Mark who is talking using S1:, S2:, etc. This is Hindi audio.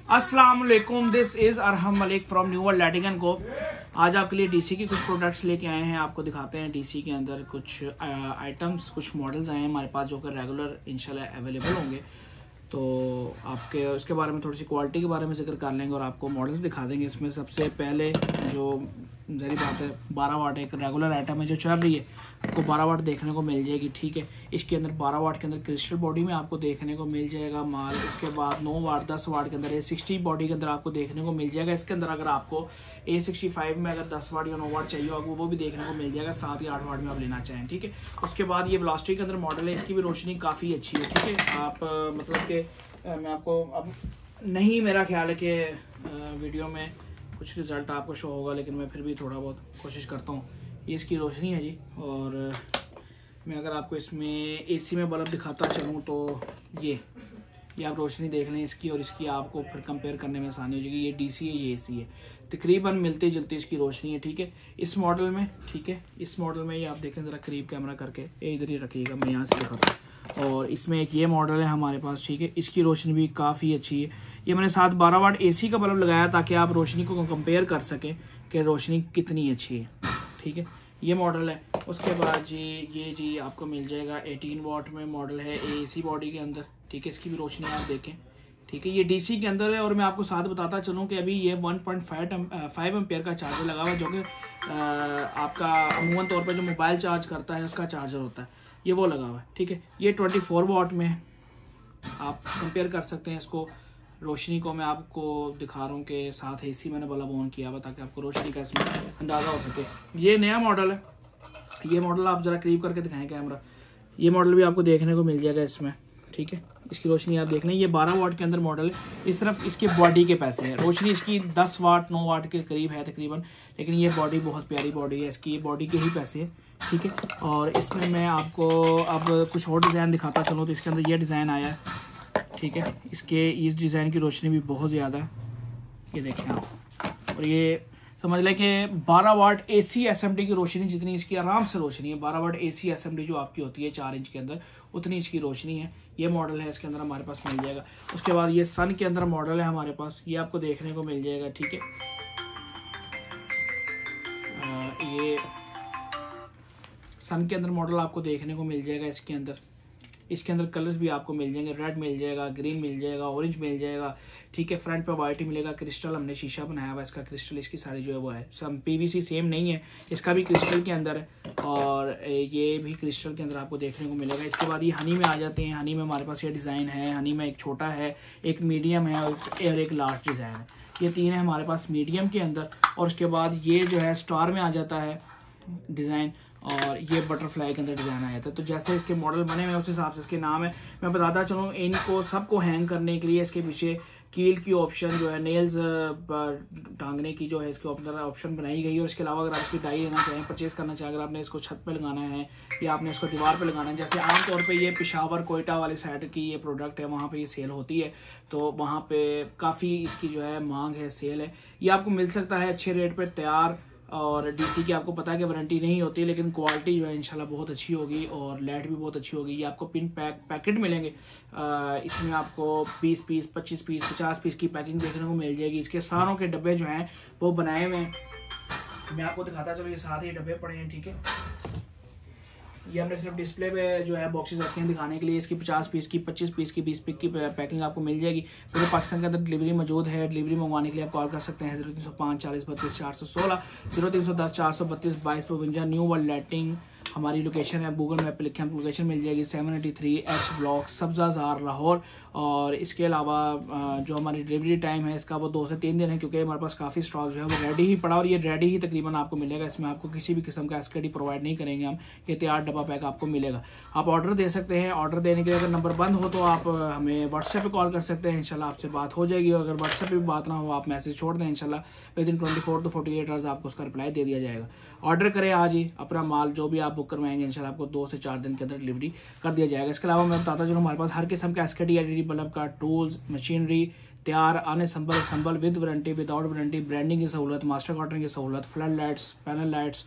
S1: अस्सलाम वालेकुम, this is Arham Malik from New World Lighting and Co. आज आपके लिए डीसी के कुछ प्रोडक्ट्स लेके आए हैं। आपको दिखाते हैं डीसी के अंदर कुछ आइटम्स, कुछ मॉडल्स आए हैं हमारे पास जो कि रेगुलर इंशाल्लाह अवेलेबल होंगे। तो आपके उसके बारे में थोड़ी सी क्वालिटी के बारे में जिक्र कर लेंगे और आपको मॉडल्स दिखा देंगे। इसमें सबसे पहले जो ज़री बात है 12 वाट एक रेगुलर आइटम है जो चल रही है, आपको 12 वाट देखने को मिल जाएगी। ठीक है, इसके अंदर 12 वाट के अंदर क्रिस्टल बॉडी में आपको देखने को मिल जाएगा माल। उसके बाद 9 वाट 10 वाट के अंदर A60 बॉडी के अंदर आपको देखने को मिल जाएगा। इसके अंदर अगर आपको A65 में अगर 10 वाट या 9 वाट चाहिए होगा वो भी देखने को मिल जाएगा, 7 या 8 वाट में आप लेना चाहें। ठीक है, उसके बाद ये वेलोसिटी के अंदर मॉडल है, इसकी भी रोशनी काफ़ी अच्छी है। ठीक है, आप मतलब कि मैं आपको अब नहीं, मेरा ख्याल है कि वीडियो में कुछ रिज़ल्ट आपको शो होगा, लेकिन मैं फिर भी थोड़ा बहुत कोशिश करता हूँ। ये इसकी रोशनी है जी। और मैं अगर आपको इसमें एसी में बल्ब दिखाता चलूँ तो ये आप रोशनी देख लें इसकी और इसकी, आपको फिर कंपेयर करने में आसानी हो जाएगी। ये डीसी है, ये एसी है, तकरीबन मिलती जुलती इसकी रोशनी है। ठीक है, इस मॉडल में, ठीक है, इस मॉडल में ये आप देखें ज़रा करीब कैमरा करके, ये इधर ही रखिएगा, मैं यहाँ से दिखाता हूँ। और इसमें एक ये मॉडल है हमारे पास। ठीक है, इसकी रोशनी भी काफ़ी अच्छी है। ये मैंने साथ 12 वाट एसी का बल्ब लगाया ताकि आप रोशनी को कंपेयर कर सकें कि रोशनी कितनी अच्छी है। ठीक है, ये मॉडल है। उसके बाद जी ये जी आपको मिल जाएगा 18 वाट में मॉडल है एसी बॉडी के अंदर। ठीक है, इसकी भी रोशनी आप देखें। ठीक है, ये डीसी के अंदर है। और मैं आपको साथ बताता चलूँ कि अभी ये 1.5 एम्पेयर का चार्जर लगा हुआ है जो कि आपका अमूमन तौर पर जो मोबाइल चार्ज करता है उसका चार्जर होता है, ये वो लगा हुआ है। ठीक है, ये 24 वाट में आप कंपेयर कर सकते हैं इसको। रोशनी को मैं आपको दिखा रहा हूँ कि साथ एसी मैंने बल्ब ऑन किया हुआ ताकि आपको रोशनी का इसमें अंदाज़ा हो सके। ये नया मॉडल है, ये मॉडल आप ज़रा करीब करके दिखाएं कैमरा। ये मॉडल भी आपको देखने को मिल जाएगा इसमें। ठीक है, इसकी रोशनी आप देख लें, ये 12 वाट के अंदर मॉडल है। इस तरफ इसके बॉडी के पैसे हैं, रोशनी इसकी 10 वाट 9 वाट के करीब है तकरीबन, लेकिन ये बॉडी बहुत प्यारी बॉडी है इसकी, ये बॉडी के ही पैसे है। ठीक है, और इसमें मैं आपको अब कुछ और डिज़ाइन दिखाता चलूँ तो इसके अंदर ये डिज़ाइन आया है। ठीक है, इस डिज़ाइन की रोशनी भी बहुत ज़्यादा है, ये देखें आप। और ये समझ लें कि 12 वाट AC SMD की रोशनी जितनी इसकी आराम से रोशनी है, 12 वाट AC SMD जो आपकी होती है 4 इंच के अंदर, उतनी इसकी रोशनी है। ये मॉडल है, इसके अंदर हमारे पास मिल जाएगा। उसके बाद ये सन के अंदर मॉडल है हमारे पास, ये आपको देखने को मिल जाएगा। ठीक है, ये सन के अंदर मॉडल आपको देखने को मिल जाएगा। इसके अंदर कलर्स भी आपको मिल जाएंगे, रेड मिल जाएगा, ग्रीन मिल जाएगा, ऑरेंज मिल जाएगा। ठीक है, फ्रंट पे वाइट ही मिलेगा। क्रिस्टल हमने शीशा बनाया हुआ है इसका, क्रिस्टल इसकी सारी जो है वो है, सब PVC सेम नहीं है, इसका भी क्रिस्टल के अंदर है और ये भी क्रिस्टल के अंदर आपको देखने को मिलेगा। इसके बाद ये हनी में आ जाते हैं। हनी में हमारे पास ये डिज़ाइन है, हनी में एक छोटा है, एक मीडियम है और एक लार्ज डिज़ाइन है। ये 3 है हमारे पास मीडियम के अंदर। और उसके बाद ये जो है स्टार में आ जाता है डिज़ाइन, और ये बटरफ्लाई के अंदर डिज़ाइन आया था। तो जैसे इसके मॉडल बने हुए उस हिसाब से इसके नाम है। मैं बताता चलूँ, इनको सबको हैंग करने के लिए इसके पीछे कील की ऑप्शन जो है, नेल्स टांगने की जो है इसके अंदर ऑप्शन बनाई गई है। और इसके अलावा अगर आप इसकी डाई लेना चाहें, परचेज़ करना चाहें, अगर आपने इसको छत पे लगाना है या आपने इसको दीवार पे लगाना है, जैसे आमतौर पे ये पेशावर कोयटा वाली साइड की ये प्रोडक्ट है, वहाँ पे ये सेल होती है, तो वहाँ पे काफ़ी इसकी जो है मांग है, सेल है। ये आपको मिल सकता है अच्छे रेट पर तैयार। और डीसी की आपको पता है कि वारंटी नहीं होती, लेकिन क्वालिटी जो है इंशाल्लाह बहुत अच्छी होगी और लाइट भी बहुत अच्छी होगी। ये आपको पिन पैकेट मिलेंगे, इसमें आपको 20 पीस 25 पीस 50 पीस की पैकिंग देखने को मिल जाएगी। इसके सारों के डब्बे जो हैं वो बनाए हुए हैं, मैं आपको दिखाता चलो, ये साथ ही डब्बे पड़े हैं। ठीक है, ये हमने सिर्फ डिस्प्ले पे जो है बॉक्सेस रखे हैं दिखाने के लिए। इसकी 50 पीस की 25 पीस की 20 पीस की पैकिंग आपको मिल जाएगी। पूरे पाकिस्तान के अंदर डिलीवरी मौजूद है। डिलीवरी मंगवाने के लिए आप कॉल कर सकते हैं 0305 40 32 416, 0310 432 2252। न्यू वर्ल्ड लाइटिंग हमारी लोकेशन है, गूगल मैप पे लिखे हम लोकेशन मिल जाएगी, 783 H ब्लॉक सब्ज़ाज़ार लाहौर। और इसके अलावा जो हमारी डिलीवरी टाइम है इसका वो 2 से 3 दिन है, क्योंकि हमारे पास काफ़ी स्टॉक जो है वो रेडी ही पड़ा और ये रेडी ही तकरीबन आपको मिलेगा। इसमें आपको किसी भी किस्म का SKD प्रोवाइड नहीं करेंगे हम, ये तैयार डब्बा पैक आपको मिलेगा। आप ऑर्डर दे सकते हैं। ऑर्डर देने के लिए अगर नंबर बंद हो तो आप हमें व्हाट्सएप पे कॉल कर सकते हैं, इंशाल्लाह आपसे बात हो जाएगी। और अगर व्हाट्सएप पे भी बात ना हो, आप मैसेज छोड़ दें, इंशाल्लाह विदिन 24 to 48 आवर्स आपको उसका रिप्लाई दे दिया जाएगा। ऑर्डर करें आज ही, अपना माल जो भी आप बुक करवाएंगे इंशाल्लाह आपको 2 से 4 दिन के अंदर डिलीवरी कर दिया जाएगा। इसके अलावा मैं बताता चलूँ, हमारे पास हर किस्म का SKD LED बल्ब का टूल्स, मशीनरी तैयार आने संभल with warranty, without warranty, branding की सहूलत, मास्टर कॉटन की सहूलत, फ्लड लाइट्स, पैनल लाइट्स,